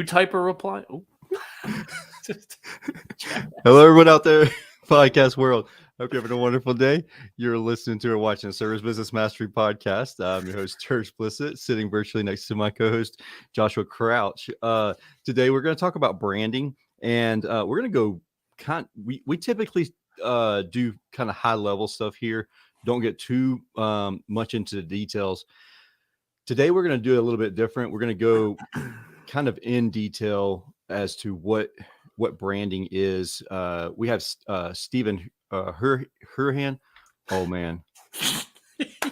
Type a reply. Oh. Hello, everyone out there, podcast world. Hope you're having a wonderful day. You're listening to or watching the Service Business Mastery podcast. I'm your host, Tersh Blissett, sitting virtually next to my co-host, Joshua Crouch. Today, we're going to talk about branding, and we're going to go we typically do kind of high-level stuff here. Don't get too much into the details. Today, we're going to do it a little bit different. We're going to go kind of in detail as to what branding is. We have Stephen Houraghan. Oh man, I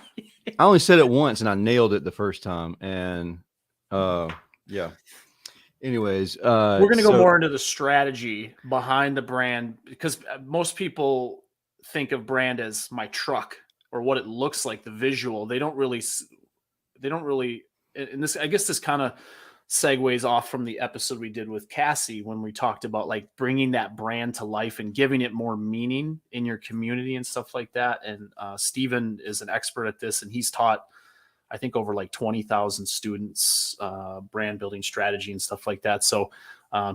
only said it once and I nailed it the first time. And yeah. Anyways, we're going to go more into the strategy behind the brand, because most people think of brand as my truck or what it looks like, the visual. They don't really, and this, I guess this kind of segues off from the episode we did with Cassie when we talked about like bringing that brand to life and giving it more meaning in your community and stuff like that. And Stephen is an expert at this, and he's taught, I think, over like 20,000 students brand building strategy and stuff like that. So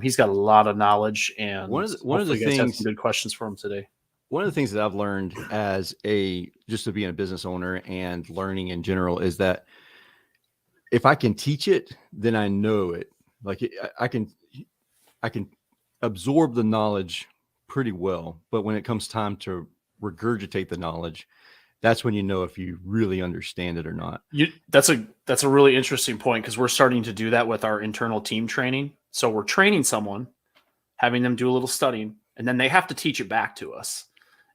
he's got a lot of knowledge, and one of the things, have some good questions for him today. One of the things that I've learned as just to being a business owner and learning in general is that if I can teach it, then I know it. Like I can absorb the knowledge pretty well, but when it comes time to regurgitate the knowledge, that's when you know if you really understand it or not. That's a really interesting point, because we're starting to do that with our internal team training. So we're training someone, having them do a little studying, and then they have to teach it back to us,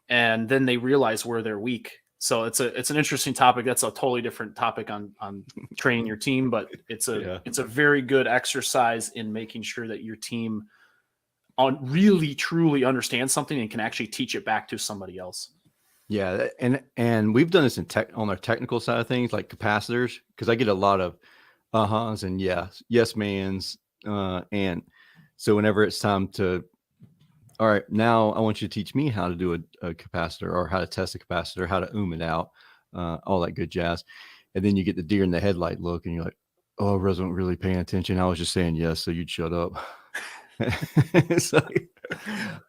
and then they realize where they're weak. So it's an interesting topic. That's a totally different topic on training your team, but it's a very good exercise in making sure that your team really truly understands something and can actually teach it back to somebody else. Yeah, and we've done this on our technical side of things, like capacitors, because I get a lot of uh-huhs and yes mans, and so whenever it's time to, all right, now I want you to teach me how to do a capacitor, or how to test a capacitor, how to it out, all that good jazz. And then you get the deer in the headlight look, and you're like, oh, I wasn't really paying attention. I was just saying yes, so you'd shut up. So,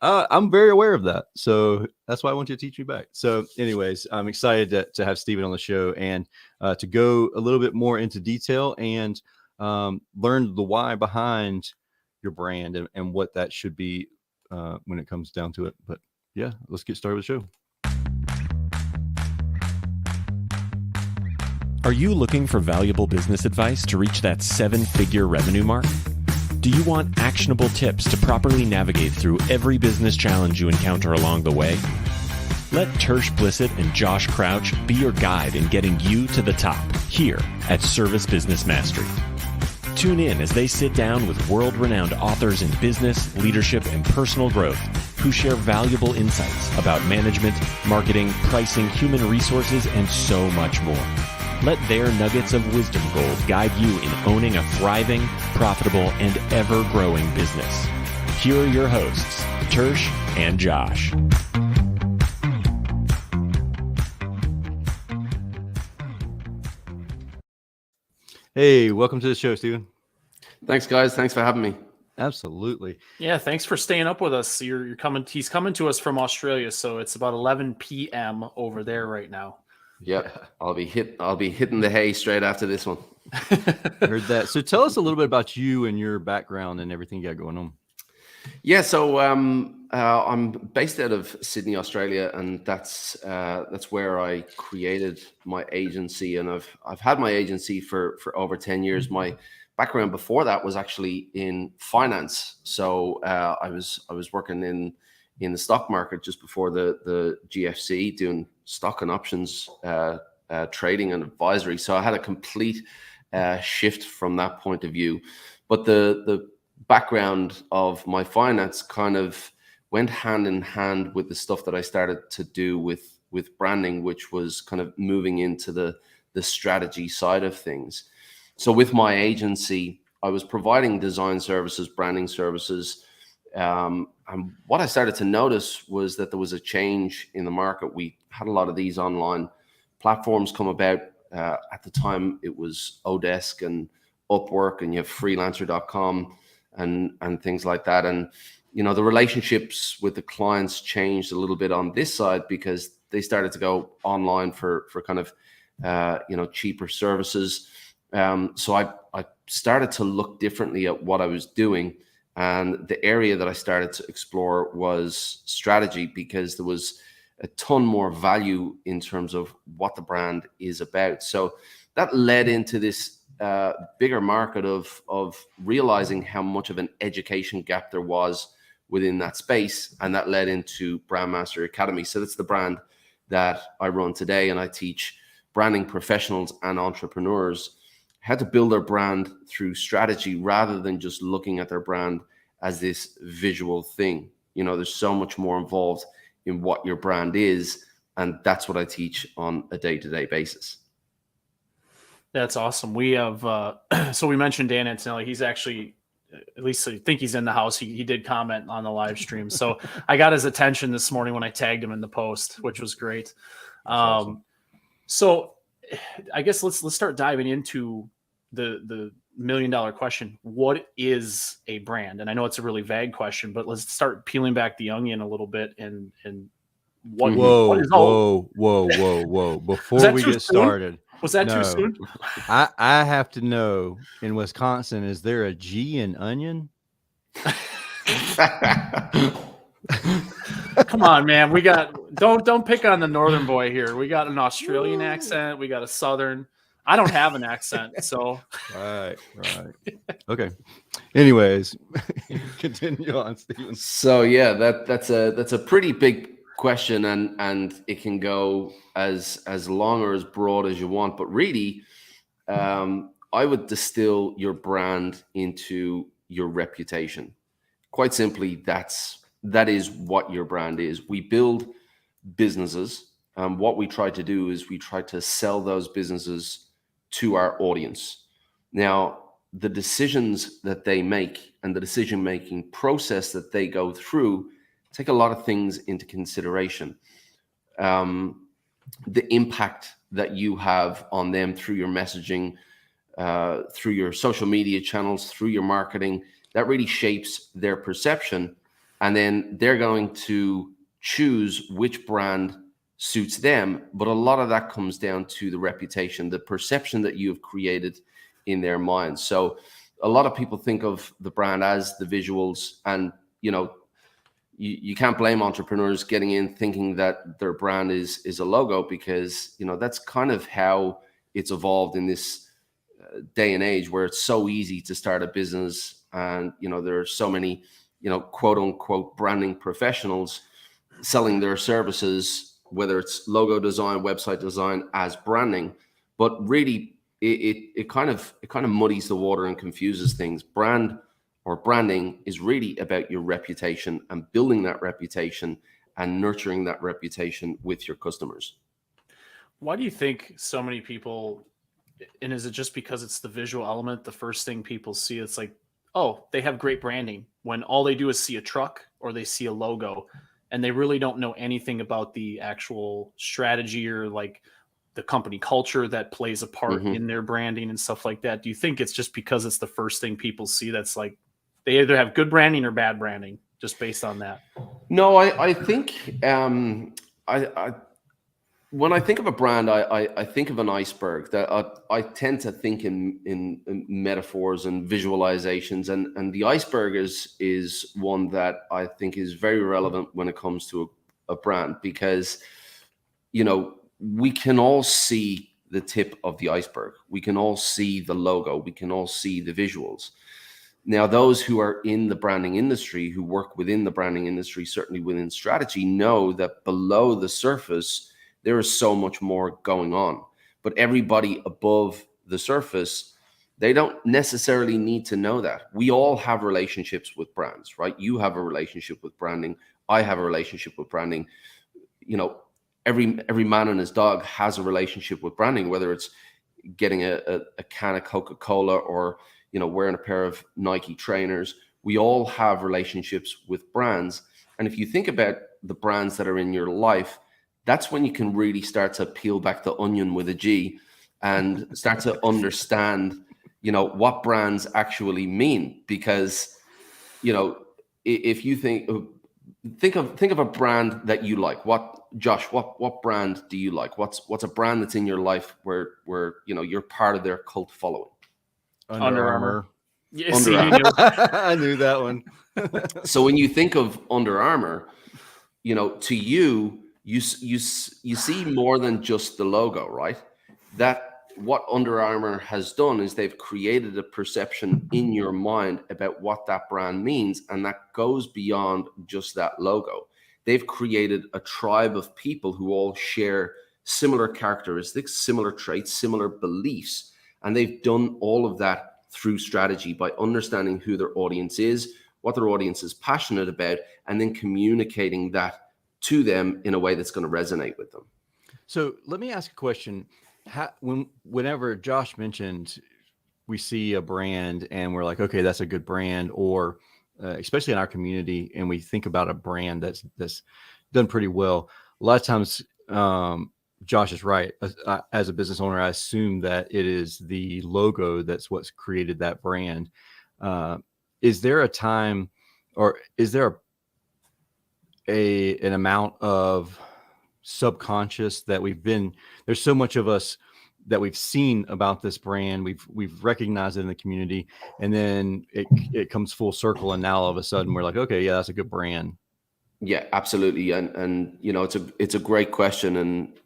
I'm very aware of that. So that's why I want you to teach me back. So anyways, I'm excited to have Stephen on the show, and to go a little bit more into detail and learn the why behind your brand and what that should be when it comes down to it. But yeah, let's get started with the show. Are you looking for valuable business advice to reach that 7-figure revenue mark? Do you want actionable tips to properly navigate through every business challenge you encounter along the way? Let Tersh Blissett and Josh Crouch be your guide in getting you to the top here at Service Business Mastery. Tune in as they sit down with world-renowned authors in business, leadership, and personal growth who share valuable insights about management, marketing, pricing, human resources, and so much more. Let their nuggets of wisdom gold guide you in owning a thriving, profitable, and ever-growing business. Here are your hosts, Tersh and Josh. Hey, welcome to the show, Stephen. Thanks, guys. Thanks for having me. Absolutely. Yeah, thanks for staying up with us. You're coming. He's coming to us from Australia, so it's about 11 p.m. over there right now. Yep, I'll be hitting the hay straight after this one. Heard that. So tell us a little bit about you and your background and everything you got going on. Yeah, so I'm based out of Sydney, Australia, and that's where I created my agency, and I've had my agency for over 10 years. My background before that was actually in finance. So I was working in the stock market just before the GFC, doing stock and options trading and advisory. So I had a complete shift from that point of view. But the background of my finance kind of went hand in hand with the stuff that I started to do with branding, which was kind of moving into the strategy side of things. So with my agency, I was providing design services, branding services. And what I started to notice was that there was a change in the market. We had a lot of these online platforms come about. At the time, it was Odesk and Upwork, and you have freelancer.com. and things like that. And the relationships with the clients changed a little bit on this side because they started to go online for kind of cheaper services. So I started to look differently at what I was doing, and the area that I started to explore was strategy, because there was a ton more value in terms of what the brand is about. So that led into this bigger market of realizing how much of an education gap there was within that space, and that led into Brandmaster Academy. So that's the brand that I run today, and I teach branding professionals and entrepreneurs how to build their brand through strategy rather than just looking at their brand as this visual thing. There's so much more involved in what your brand is, and that's what I teach on a day-to-day basis. That's awesome. We have so we mentioned Dan Antonelli. He's actually, at least I think he's in the house. He did comment on the live stream, so I got his attention this morning when I tagged him in the post, which was great. Awesome. So I guess let's start diving into the $1 million question. What is a brand? And I know it's a really vague question, but let's start peeling back the onion a little bit and what is all. Whoa. Before we get started. Was that too soon? I have to know, in Wisconsin, is there a G in onion? Come on, man. We got don't pick on the northern boy here. We got an Australian accent. We got a southern. I don't have an accent, so right. Okay. Anyways, continue on, Stephen. So yeah, that's a pretty big question, and it can go as long or as broad as you want. But really, I would distill your brand into your reputation. Quite simply, that is what your brand is. We build businesses, and what we try to do is we try to sell those businesses to our audience. Now, the decisions that they make and the decision-making process that they go through take a lot of things into consideration. The impact that you have on them through your messaging, through your social media channels, through your marketing, that really shapes their perception. And then they're going to choose which brand suits them. But a lot of that comes down to the reputation, the perception that you have created in their minds. So a lot of people think of the brand as the visuals, and you can't blame entrepreneurs getting in thinking that their brand is a logo, because that's kind of how it's evolved in this day and age, where it's so easy to start a business, and there are so many quote unquote branding professionals selling their services, whether it's logo design, website design, as branding. But really it kind of muddies the water and confuses things. Branding is really about your reputation and building that reputation and nurturing that reputation with your customers. Why do you think so many people, and is it just because it's the visual element, the first thing people see? It's like, oh, they have great branding, when all they do is see a truck or they see a logo, and they really don't know anything about the actual strategy or like the company culture that plays a part in their branding and stuff like that? Do you think it's just because it's the first thing people see, that's like they either have good branding or bad branding, just based on that? No, I think when I think of a brand, I think of an iceberg. That I tend to think in metaphors and visualizations, and the iceberg is one that I think is very relevant when it comes to a brand, because we can all see the tip of the iceberg. We can all see the logo. We can all see the visuals. Now, those who are in the branding industry, who work within the branding industry, certainly within strategy, know that below the surface, there is so much more going on. But everybody above the surface, they don't necessarily need to know that. We all have relationships with brands, right? You have a relationship with branding. I have a relationship with branding. Every man and his dog has a relationship with branding, whether it's getting a can of Coca-Cola or wearing a pair of Nike trainers. We all have relationships with brands. And if you think about the brands that are in your life, that's when you can really start to peel back the onion with a G and start to understand, what brands actually mean. Because if you think of a brand that you like. What brand do you like? What's a brand that's in your life where you're part of their cult following? Under Armour. Yeah, Under see, Armour. you knew. I knew that one. So when you think of Under Armour, to you see more than just the logo, right? That what Under Armour has done is they've created a perception in your mind about what that brand means, and that goes beyond just that logo. They've created a tribe of people who all share similar characteristics, similar traits, similar beliefs, and they've done all of that through strategy by understanding who their audience is, what their audience is passionate about, and then communicating that to them in a way that's going to resonate with them. So let me ask a question. Whenever Josh mentioned we see a brand and we're like, okay, that's a good brand, or especially in our community, and we think about a brand that's done pretty well, a lot of times Josh is right. As a business owner, I assume that it is the logo that's what's created that brand. Is there a time, or is there an amount of subconscious that there's so much of us that we've seen about this brand, we've recognized it in the community, and then it comes full circle, and now all of a sudden we're like, okay, yeah, that's a good brand. Yeah, absolutely. And it's a great question.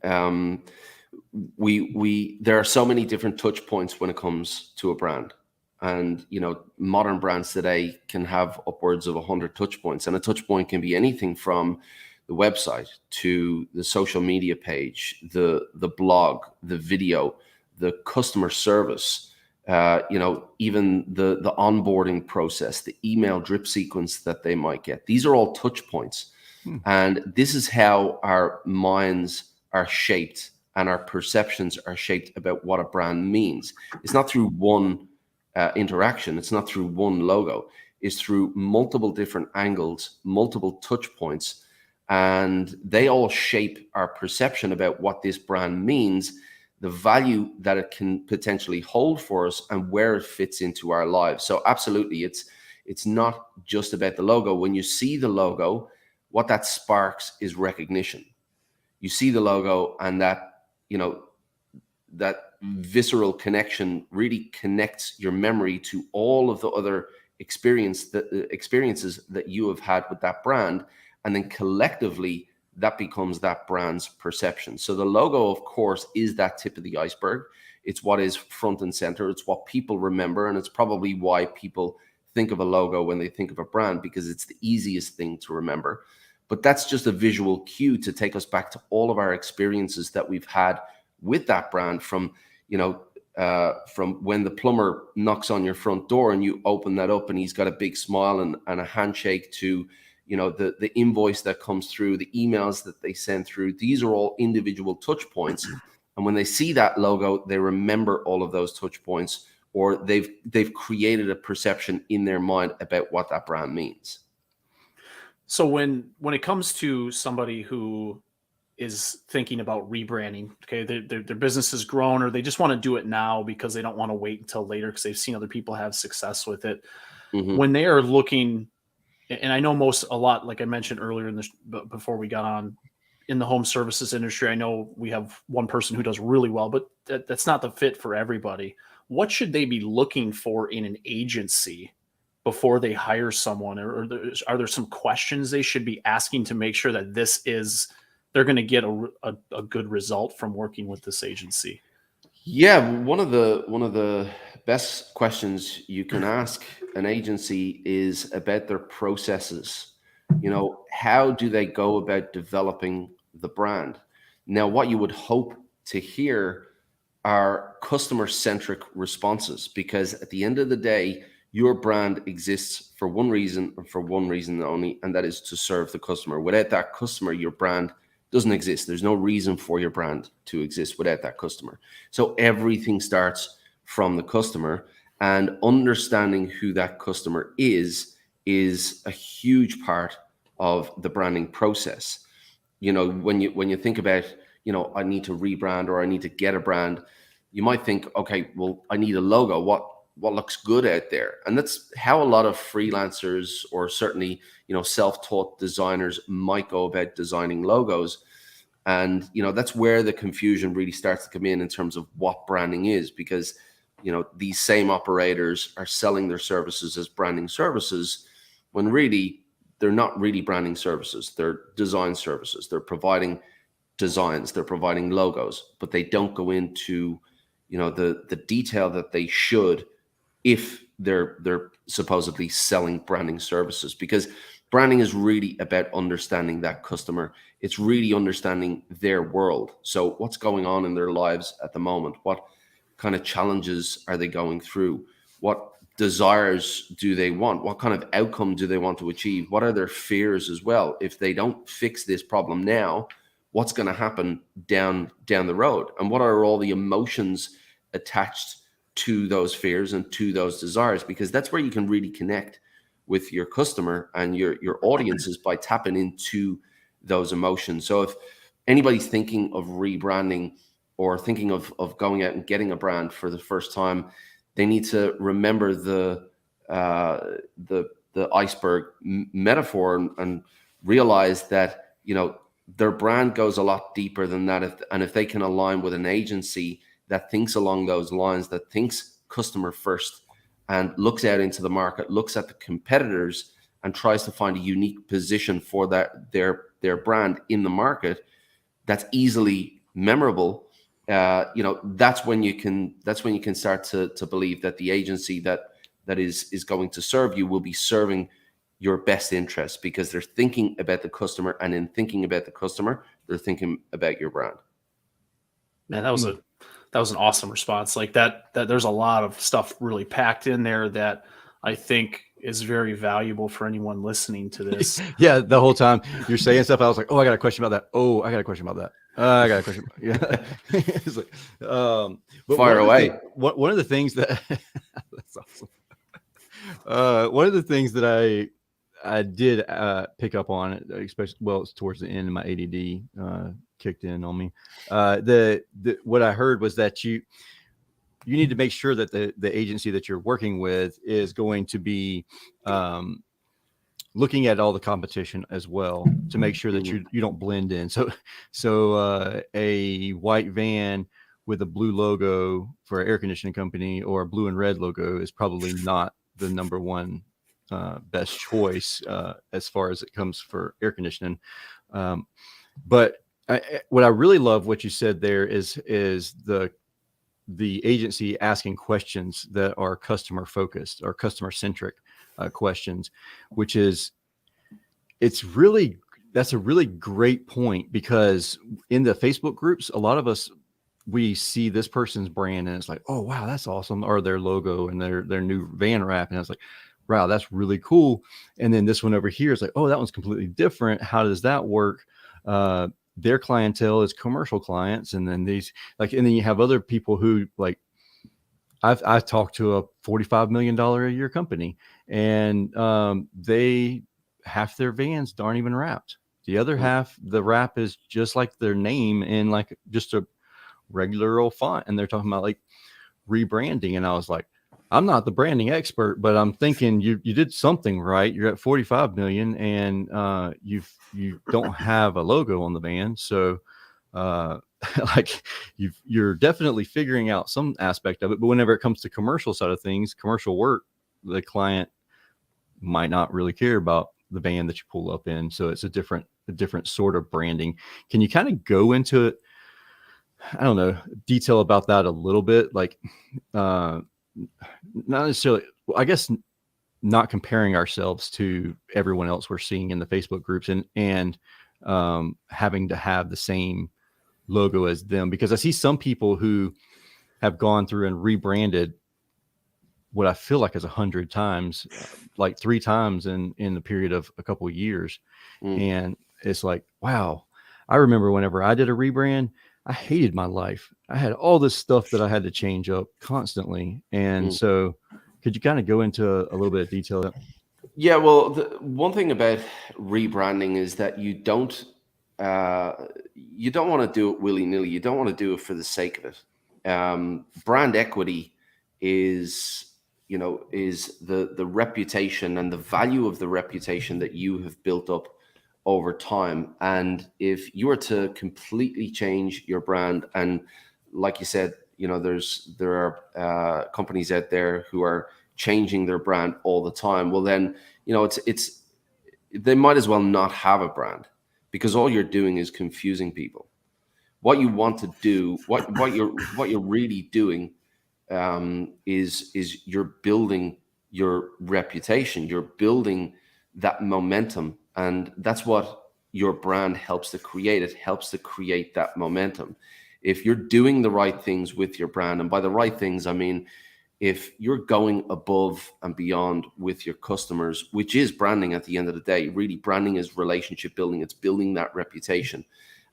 And there are so many different touch points when it comes to a brand. And, modern brands today can have upwards of 100 touch points. And a touch point can be anything from the website to the social media page, the blog, the video, the customer service, even the onboarding process, the email drip sequence that they might get. These are all touch points. And this is how our minds are shaped and our perceptions are shaped about what a brand means. It's not through one interaction. It's not through one logo. It's through multiple different angles, multiple touch points, and they all shape our perception about what this brand means, the value that it can potentially hold for us, and where it fits into our lives. So absolutely, it's not just about the logo. When you see the logo, what that sparks is recognition. You see the logo, and that visceral connection really connects your memory to all of the other experiences that you have had with that brand, and then collectively that becomes that brand's perception. So the logo, of course, is that tip of the iceberg. It's what is front and center. It's what people remember, and it's probably why people think of a logo when they think of a brand, because it's the easiest thing to remember. But that's just a visual cue to take us back to all of our experiences that we've had with that brand, from when the plumber knocks on your front door and you open that up and he's got a big smile and a handshake, to the invoice that comes through, the emails that they send through. These are all individual touch points, and when they see that logo, they remember all of those touch points, or they've created a perception in their mind about what that brand means. So when it comes to somebody who is thinking about rebranding, okay, their business has grown, or they just want to do it now because they don't want to wait until later because they've seen other people have success with it. Mm-hmm. When they are looking, and I know a lot, like I mentioned earlier in this, before we got on, in the home services industry, I know we have one person who does really well, but that's not the fit for everybody. What should they be looking for in an agency before they hire someone? Or are there some questions they should be asking to make sure that they're going to get a good result from working with this agency? Yeah, one of the best questions you can ask an agency is about their processes. How do they go about developing the brand? Now, what you would hope to hear are customer-centric responses, because at the end of the day, your brand exists for one reason, and for one reason only, and that is to serve the customer. Without that customer, your brand doesn't exist. There's no reason for your brand to exist without that customer. So everything starts from the customer, and understanding who that customer is a huge part of the branding process. When you think about, I need to rebrand, or I need to get a brand, you might think, okay, well, I need a logo. what looks good out there. And that's how a lot of freelancers, or certainly, self-taught designers, might go about designing logos. And, that's where the confusion really starts to come in terms of what branding is, because, these same operators are selling their services as branding services, when really they're not really branding services. They're design services. They're providing designs, they're providing logos, but they don't go into, the detail that they should, if they're supposedly selling branding services, because branding is really about understanding that customer. It's really understanding their world. So what's going on in their lives at the moment? What kind of challenges are they going through? What desires do they want? What kind of outcome do they want to achieve? What are their fears as well? If they don't fix this problem now, what's going to happen down the road? And what are all the emotions attached to those fears and to those desires? Because that's where you can really connect with your customer and your audiences, by tapping into those emotions. So if anybody's thinking of rebranding, or thinking of going out and getting a brand for the first time, they need to remember the iceberg metaphor, and realize that, their brand goes a lot deeper than that. If they can align with an agency that thinks along those lines, that thinks customer first, and looks out into the market, looks at the competitors, and tries to find a unique position for their brand in the market that's easily memorable, that's when you can start to believe that the agency that is going to serve you will be serving your best interests, because they're thinking about the customer, and in thinking about the customer, they're thinking about your brand. Man, that was an awesome response. Like that there's a lot of stuff really packed in there that I think is very valuable for anyone listening to this. Yeah, the whole time you're saying stuff, I was like, oh, I got a question about that. Oh, I got a question about that. I got a question. Yeah. It's like, but Fire away. One of the things that that's awesome. One of the things that I did pick up on, especially, it's towards the end of my ADD kicked in on me. What I heard was that you need to make sure that the agency that you're working with is going to be looking at all the competition as well, to make sure that you don't blend in. So a white van with a blue logo for an air conditioning company, or a blue and red logo, is probably not the number one best choice as far as it comes for air conditioning. But what I really love what you said there is the agency asking questions that are customer focused or customer centric questions, which is, that's a really great point, because in the Facebook groups, a lot of us, we see this person's brand and it's like, oh wow, that's awesome, or their logo and their new van wrap, and it's like, wow, that's really cool. And then this one over here is like, oh, that one's completely different. How does that work? Their clientele is commercial clients, and then and then you have other people who, like, I've talked to a $45 million a year company, and they, half their vans aren't even wrapped. The other half, the wrap is just like their name in like just a regular old font, and they're talking about like rebranding. And I was like, I'm not the branding expert, but I'm thinking you did something right. You're at 45 million, and you don't have a logo on the van, so like you're definitely figuring out some aspect of it. But whenever it comes to commercial side of things, commercial work, the client might not really care about the van that you pull up in. So it's a different sort of branding. Can you kind of go into it, I don't know, detail about that a little bit? Like, not necessarily, I guess, not comparing ourselves to everyone else we're seeing in the Facebook groups, and having to have the same logo as them, because I see some people who have gone through and rebranded what I feel like is 100 times, like 3 times in the period of a couple of years. And it's like, wow, I remember whenever I did a rebrand, I hated my life. I had all this stuff that I had to change up constantly. And so could you kind of go into a little bit of detail? Yeah, well, the one thing about rebranding is that you don't want to do it willy-nilly. You don't want to do it for the sake of it. Brand equity is is the reputation and the value of the reputation that you have built up over time. And if you were to completely change your brand, and like you said, there are companies out there who are changing their brand all the time. Well, then, they might as well not have a brand, because all you're doing is confusing people. What you want to do, what you're really doing, is you're building your reputation, you're building that momentum, and that's what your brand helps to create. It helps to create that momentum. If you're doing the right things with your brand, and by the right things, I mean, if you're going above and beyond with your customers, which is branding at the end of the day, really branding is relationship building. It's building that reputation,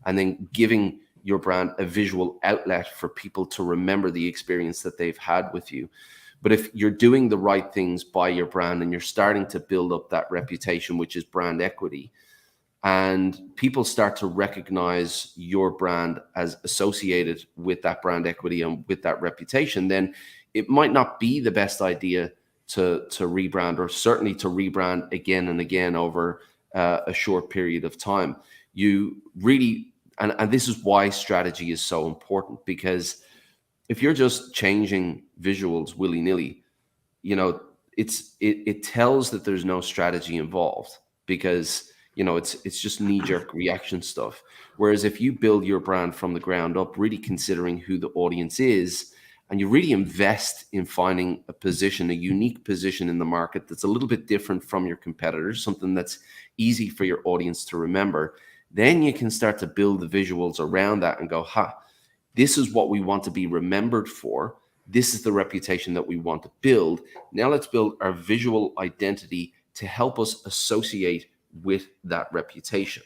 and then giving your brand a visual outlet for people to remember the experience that they've had with you. But if you're doing the right things by your brand and you're starting to build up that reputation, which is brand equity, and people start to recognize your brand as associated with that brand equity and with that reputation, then it might not be the best idea to rebrand, or certainly to rebrand again and again over a short period of time. You really, and this is why strategy is so important, because if you're just changing visuals willy-nilly, it tells that there's no strategy involved, because it's just knee-jerk reaction stuff. Whereas if you build your brand from the ground up, really considering who the audience is, and you really invest in finding a unique position in the market that's a little bit different from your competitors, something that's easy for your audience to remember, then you can start to build the visuals around that and go, this is what we want to be remembered for. This is the reputation that we want to build. Now let's build our visual identity to help us associate with that reputation.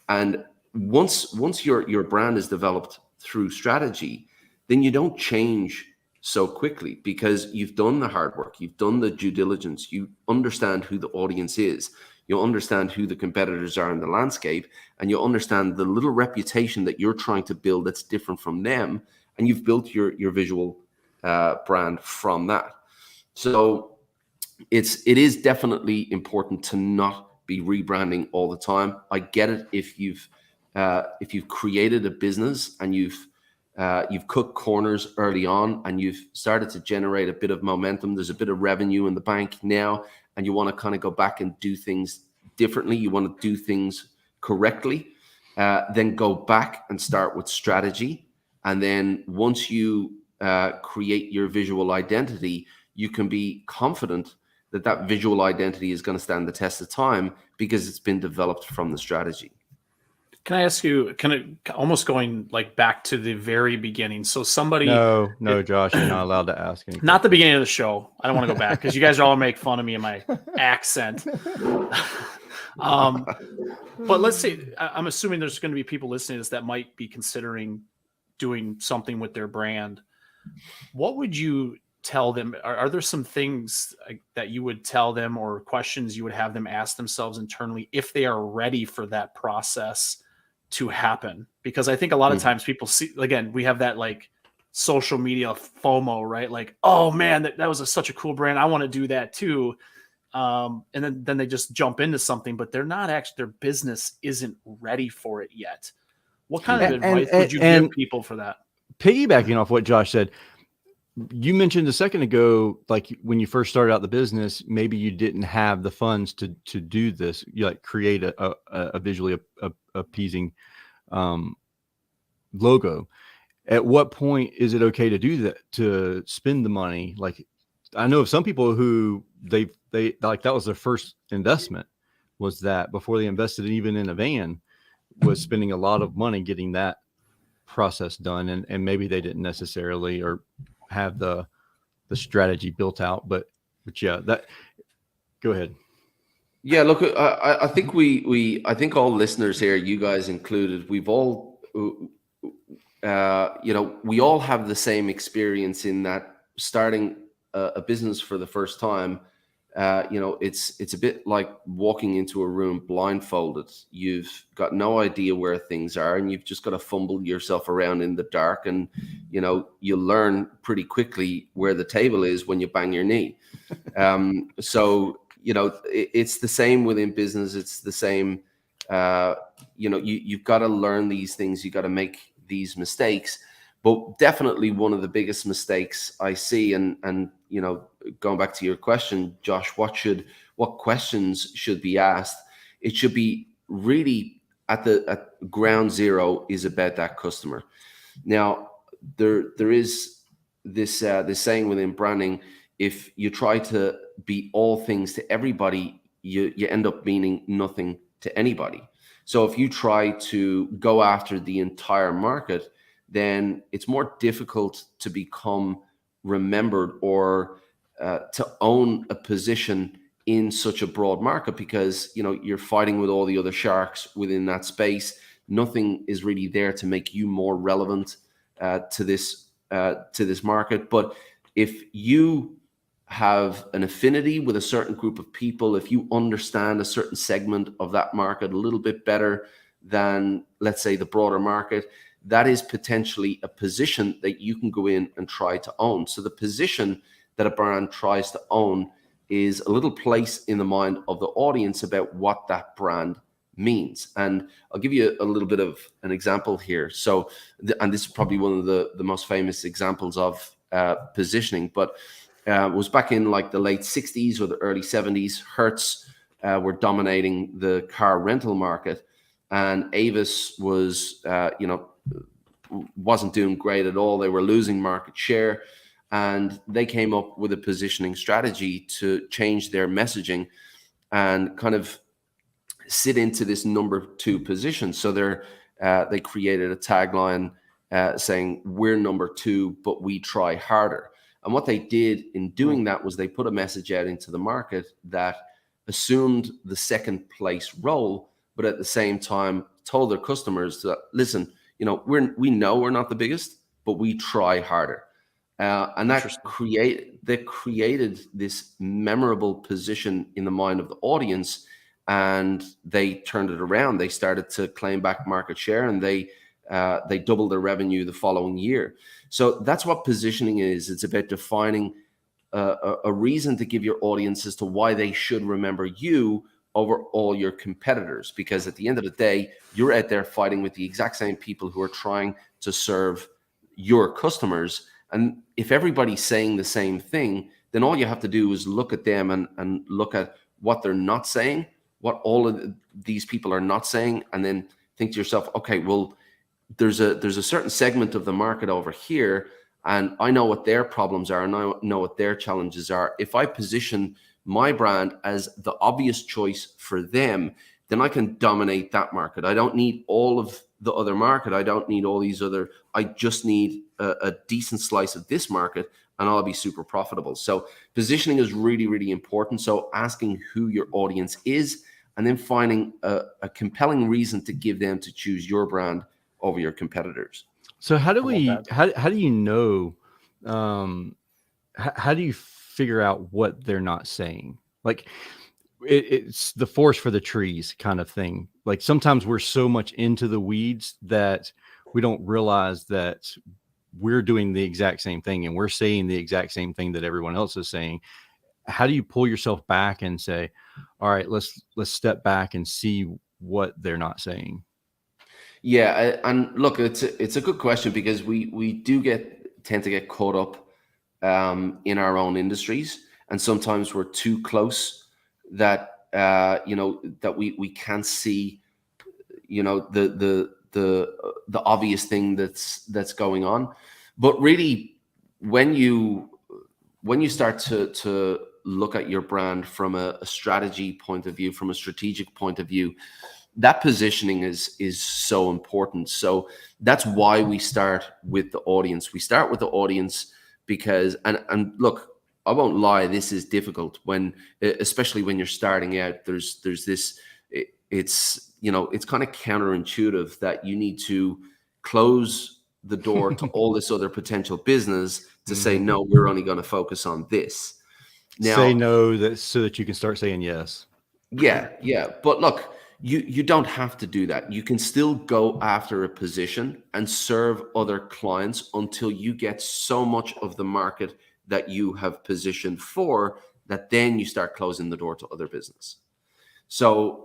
And once your brand is developed through strategy, then you don't change so quickly, because you've done the hard work, you've done the due diligence, you understand who the audience is, you understand who the competitors are in the landscape, and you understand the little reputation that you're trying to build that's different from them, and you've built your visual brand from that. So it is definitely important to not be rebranding all the time. I get it if you've created a business and you've cut corners early on and you've started to generate a bit of momentum, there's a bit of revenue in the bank now, and you want to kind of go back and do things differently, you want to do things correctly, then go back and start with strategy. And then once you create your visual identity, you can be confident that that visual identity is going to stand the test of time, because it's been developed from the strategy. Can I ask you, almost going like back to the very beginning? So somebody, No, Josh, you're not allowed to ask anything. Not the beginning of the show. I don't want to go back, because you guys are all make fun of me and my accent. But let's say, I'm assuming there's going to be people listening to this that might be considering doing something with their brand. What would you tell them? Are there some things that you would tell them, or questions you would have them ask themselves internally, if they are ready for that process to happen? Because I think a lot of times people see, again, we have that like social media FOMO, right? Like, oh man, that was such a cool brand, I want to do that too. And then they just jump into something, but they're not actually, their business isn't ready for it yet. What kind of advice would you give people for that? Piggybacking off what Josh said, you mentioned a second ago, like when you first started out the business, maybe you didn't have the funds to do this. You like create a visually appeasing logo. At what point is it okay to do that, to spend the money? Like, I know of some people who they like, that was their first investment, was that before they invested even in a van, was spending a lot of money getting that process done. And maybe they didn't necessarily or have the strategy built out, but yeah, that, go ahead. Yeah, look, I think I think all listeners here, you guys included, we've all, we all have the same experience in that starting a business for the first time, it's a bit like walking into a room blindfolded. You've got no idea where things are, and you've just got to fumble yourself around in the dark. And you learn pretty quickly where the table is when you bang your knee. So it's the same within business. It's the same. You've got to learn these things. You got to make these mistakes. But definitely one of the biggest mistakes I see, and going back to your question, Josh, what questions should be asked? It should be really at ground zero is about that customer. Now, there is this saying within branding: if you try to be all things to everybody, you end up meaning nothing to anybody. So if you try to go after the entire market, then it's more difficult to become remembered or to own a position in such a broad market, because you're fighting with all the other sharks within that space. Nothing is really there to make you more relevant to this market. But if you have an affinity with a certain group of people, if you understand a certain segment of that market a little bit better than, let's say, the broader market, that is potentially a position that you can go in and try to own. So the position that a brand tries to own is a little place in the mind of the audience about what that brand means. And I'll give you a little bit of an example here. So, and this is probably one of the most famous examples of positioning, but it was back in like the late 60s or the early 70s. Hertz were dominating the car rental market, and Avis was, wasn't doing great at all. They were losing market share, and they came up with a positioning strategy to change their messaging and kind of sit into this number 2 position. So they created a tagline saying, "We're number 2, but we try harder." And what they did in doing that was they put a message out into the market that assumed the second place role, but at the same time told their customers that, listen, we know we're not the biggest, but we try harder. And that created this memorable position in the mind of the audience, and they turned it around. They started to claim back market share, and they doubled their revenue the following year. So that's what positioning is. It's about defining a reason to give your audience as to why they should remember you over all your competitors, because at the end of the day, you're out there fighting with the exact same people who are trying to serve your customers. And if everybody's saying the same thing, then all you have to do is look at them and look at what they're not saying, what all of these people are not saying, and then think to yourself, okay, well, there's a certain segment of the market over here, and I know what their problems are, and I know what their challenges are. If I position my brand as the obvious choice for them, then I can dominate that market. I don't need all of the other market. I don't need all these other. I just need a decent slice of this market, and I'll be super profitable. So positioning is really, really important. So asking who your audience is, and then finding a compelling reason to give them to choose your brand over your competitors. So how do you know, how do you figure out what they're not saying? Like it's the forest for the trees kind of thing. Like sometimes we're so much into the weeds that we don't realize that we're doing the exact same thing and we're saying the exact same thing that everyone else is saying. How do you pull yourself back and say, all right, let's step back and see what they're not saying? Yeah, and look, it's a good question, because we tend to get caught up in our own industries, and sometimes we're too close that that we can't see the obvious thing that's going on. But really, when you start to look at your brand from a strategy point of view, from a strategic point of view, that positioning is so important. So that's why we start with the audience. We start with the audience because, and look, I won't lie, this is difficult especially when you're starting out. There's this, it's kind of counterintuitive that you need to close the door to all this other potential business to say, no, we're only going to focus on this. Now, say no so that you can start saying yes. yeah. But look, you don't have to do that. You can still go after a position and serve other clients until you get so much of the market that you have positioned for, that then you start closing the door to other business. So,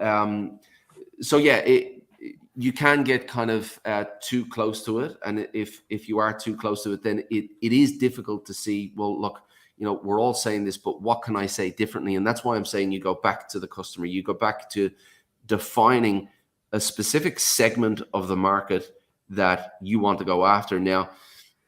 yeah, you can get kind of too close to it, and if you are too close to it, then it is difficult to see. Well, look, we're all saying this, but what can I say differently? And that's why I'm saying you go back to the customer. You go back to defining a specific segment of the market that you want to go after. Now,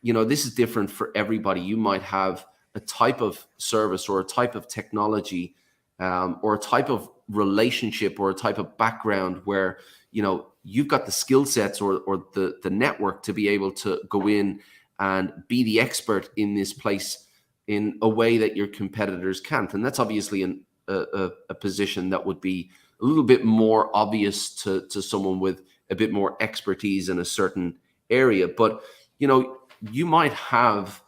this is different for everybody. You might have a type of service or a type of technology, or a type of relationship or a type of background where you've got the skill sets or the network to be able to go in and be the expert in this place in a way that your competitors can't. And that's obviously a position that would be a little bit more obvious to someone with a bit more expertise in a certain area. But you might have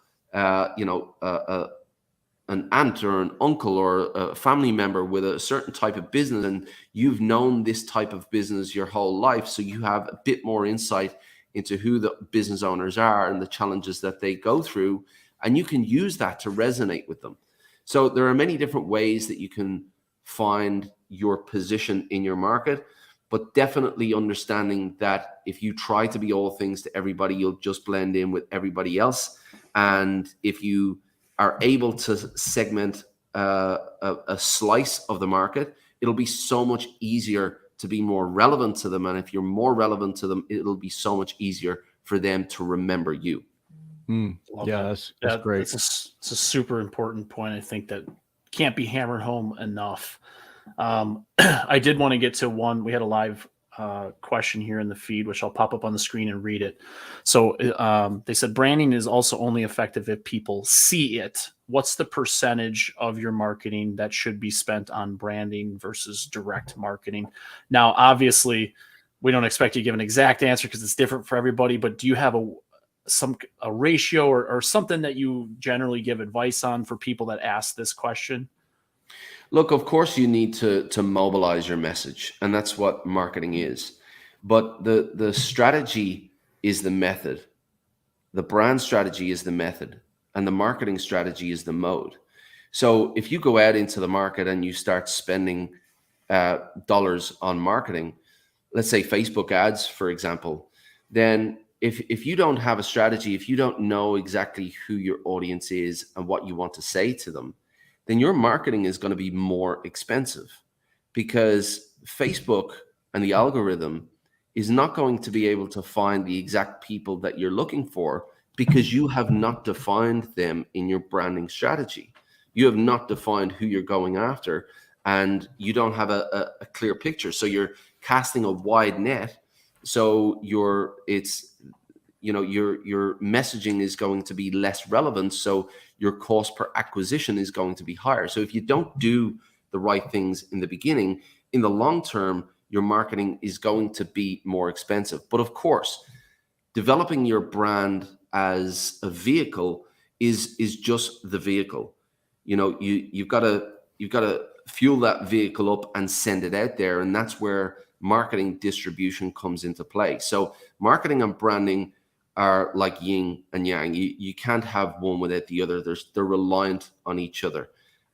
an aunt or an uncle or a family member with a certain type of business, and you've known this type of business your whole life, so you have a bit more insight into who the business owners are and the challenges that they go through, and you can use that to resonate with them. So there are many different ways that you can find your position in your market, but definitely understanding that if you try to be all things to everybody, you'll just blend in with everybody else. And if you are able to segment a slice of the market, it'll be so much easier to be more relevant to them. And if you're more relevant to them, it'll be so much easier for them to remember you. Yeah, that's great. It's a super important point. I think that can't be hammered home enough. I did want to get to one. We had a live question here in the feed, which I'll pop up on the screen and read it. So they said branding is also only effective if people see it. What's the percentage of your marketing that should be spent on branding versus direct marketing? Now, obviously, we don't expect you to give an exact answer because it's different for everybody, but do you have a ratio or something that you generally give advice on for people that ask this question? Look, of course, you need to mobilize your message, and that's what marketing is. But the strategy is the method. The brand strategy is the method, and the marketing strategy is the mode. So if you go out into the market and you start spending dollars on marketing, let's say Facebook ads, for example, then if you don't have a strategy, if you don't know exactly who your audience is and what you want to say to them, then your marketing is going to be more expensive, because Facebook and the algorithm is not going to be able to find the exact people that you're looking for, because you have not defined them in your branding strategy. You have not defined who you're going after, and you don't have a clear picture. So you're casting a wide net. So your messaging is going to be less relevant. So your cost per acquisition is going to be higher. So if you don't do the right things in the beginning, in the long term, your marketing is going to be more expensive. But of course, developing your brand as a vehicle is just the vehicle. You've got to fuel that vehicle up and send it out there, and that's where marketing distribution comes into play. So marketing and branding are like yin and yang. You can't have one without the other. They're reliant on each other.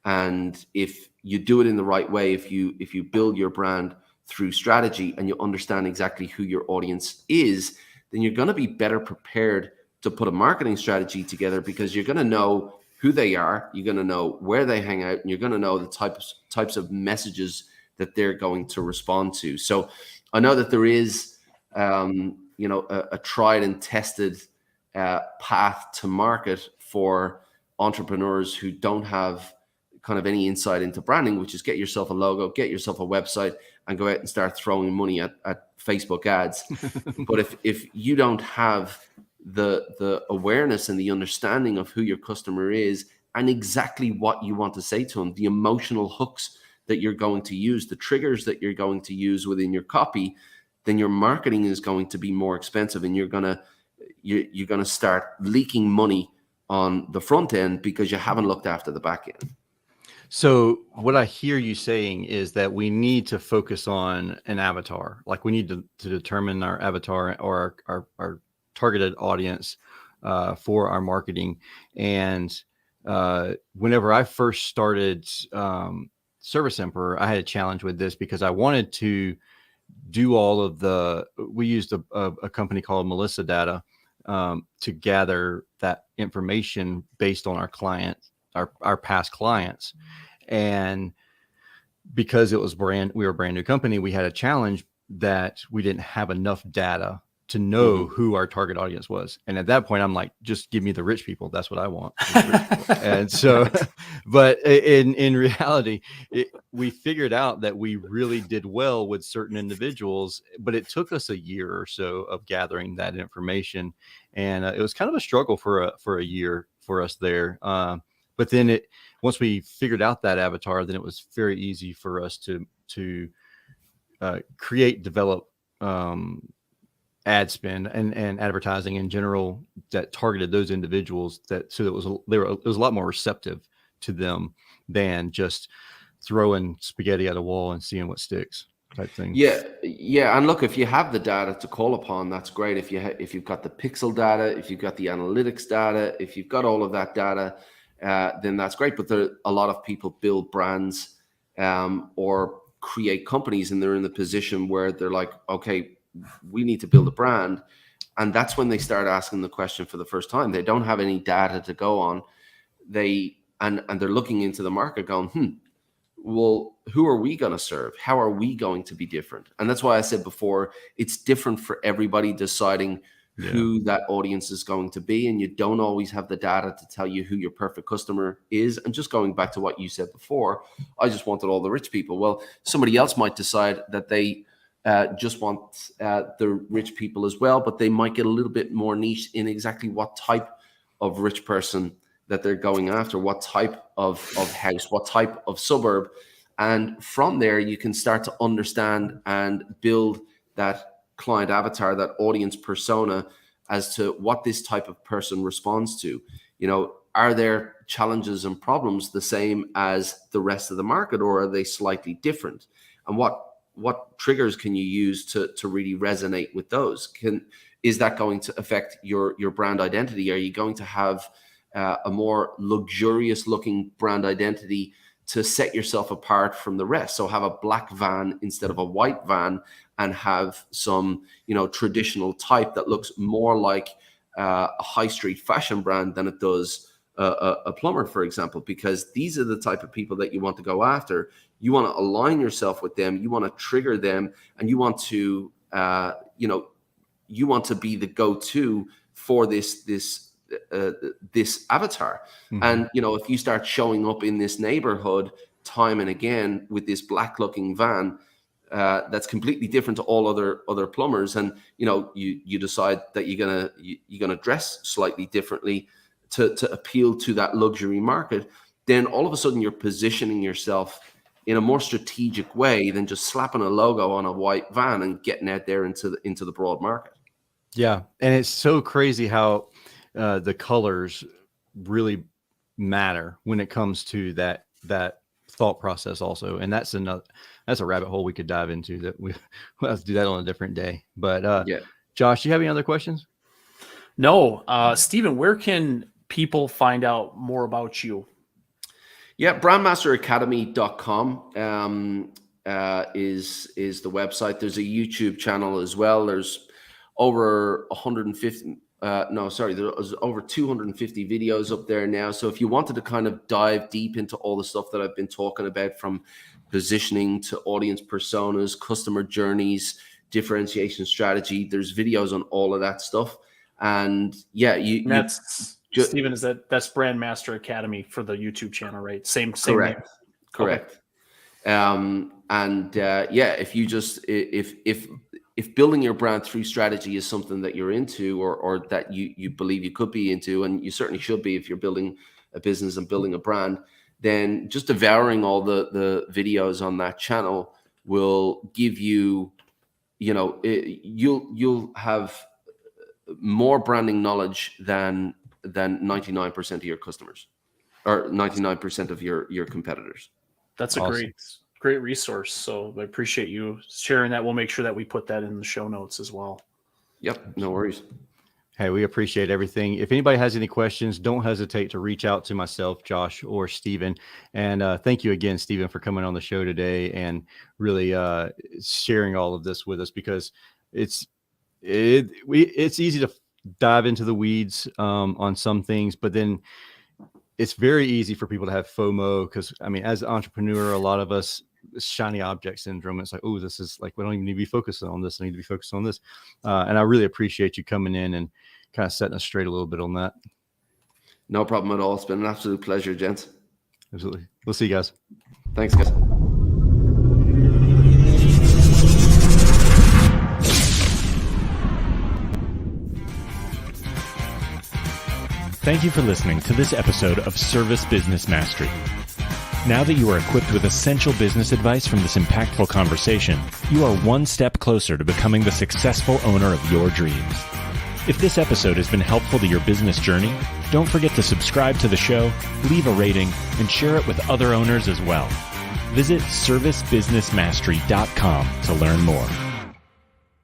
And if you do it in the right way, if you build your brand through strategy and you understand exactly who your audience is, then you're going to be better prepared to put a marketing strategy together, because you're going to know who they are, you're going to know where they hang out, and you're going to know the types of messages that they're going to respond to. So I know that there is a tried and tested path to market for entrepreneurs who don't have kind of any insight into branding, which is get yourself a logo, get yourself a website, and go out and start throwing money at Facebook ads. But if you don't have the awareness and the understanding of who your customer is and exactly what you want to say to them, the emotional hooks that you're going to use, the triggers that you're going to use within your copy, then your marketing is going to be more expensive, and you're gonna start leaking money on the front end because you haven't looked after the back end. So what I hear you saying is that we need to focus on an avatar. Like we need to determine our avatar or our targeted audience for our marketing. And whenever I first started Service Emperor, I had a challenge with this because I wanted to do all of we used a company called Melissa Data to gather that information based on our clients, our past clients. And because we were a brand new company, we had a challenge that we didn't have enough data to know who our target audience was. And at that point, I'm like, just give me the rich people. That's what I want. And so, but in reality, we figured out that we really did well with certain individuals, but it took us a year or so of gathering that information. And it was kind of a struggle for a year for us there. But then once we figured out that avatar, then it was very easy for us to create, develop, ad spend and advertising in general that targeted those individuals, so it was a lot more receptive to them than just throwing spaghetti at a wall and seeing what sticks type thing. Yeah. And look, if you have the data to call upon, that's great. If you've got the pixel data, if you've got the analytics data, if you've got all of that data, then that's great. But a lot of people build brands or create companies, and they're in the position where they're like, okay, we need to build a brand. And that's when they start asking the question for the first time. They don't have any data to go on. And they're looking into the market going, well, who are we going to serve? How are we going to be different? And that's why I said before, it's different for everybody deciding who that audience is going to be. And you don't always have the data to tell you who your perfect customer is. And just going back to what you said before, I just wanted all the rich people. Well, somebody else might decide that they just want the rich people as well, but they might get a little bit more niche in exactly what type of rich person that they're going after, what type of house, what type of suburb. And from there, you can start to understand and build that client avatar, that audience persona, as to what this type of person responds to. Are their challenges and problems the same as the rest of the market, or are they slightly different? And what triggers can you use to really resonate with those? Is that going to affect your brand identity? Are you going to have a more luxurious looking brand identity to set yourself apart from the rest? So have a black van instead of a white van, and have some traditional type that looks more like a high street fashion brand than it does a plumber, for example, because these are the type of people that you want to go after. You want to align yourself with them. You want to trigger them, and you want to, you want to be the go-to for this avatar. And if you start showing up in this neighborhood time and again with this black looking van, that's completely different to all other plumbers, and you decide that you're gonna dress slightly differently to appeal to that luxury market, then all of a sudden you're positioning yourself in a more strategic way than just slapping a logo on a white van and getting out there into the broad market. Yeah, and it's so crazy how the colors really matter when it comes to that thought process also. And that's a rabbit hole we could dive into that we'll have to do that on a different day. But Josh, do you have any other questions? No. Stephen, where can people find out more about you? Yeah, brandmasteracademy.com is the website. There's a YouTube channel as well. There's over 150 there's over 250 videos up there now. So if you wanted to kind of dive deep into all the stuff that I've been talking about, from positioning to audience personas, customer journeys, differentiation strategy, there's videos on all of that stuff. And Stephen, that's Brandmaster Academy for the YouTube channel, right? Same correct name. Correct. If building your brand through strategy is something that you're into, or that you believe you could be into, and you certainly should be if you're building a business and building a brand, then just devouring all the videos on that channel will give you, you'll have more branding knowledge than 99% of your customers. or 99% of your competitors. That's a Awesome. great resource. So I appreciate you sharing that. We'll make sure that we put that in the show notes as well. Yep, no worries. Hey, we appreciate everything. If anybody has any questions, don't hesitate to reach out to myself, Josh, or Stephen. And thank you again, Stephen, for coming on the show today and really sharing all of this with us, because it's easy to dive into the weeds on some things, but then it's very easy for people to have FOMO, because I mean, as an entrepreneur, a lot of us, shiny object syndrome. It's like, oh, this is like, we don't even need to be focused on this. I need to be focused on this. And I really appreciate you coming in and kind of setting us straight a little bit on that. No problem at all. It's been an absolute pleasure, gents. Absolutely. We'll see you guys. Thanks, guys. Thank you for listening to this episode of Service Business Mastery. Now that you are equipped with essential business advice from this impactful conversation, you are one step closer to becoming the successful owner of your dreams. If this episode has been helpful to your business journey, don't forget to subscribe to the show, leave a rating, and share it with other owners as well. Visit servicebusinessmastery.com to learn more.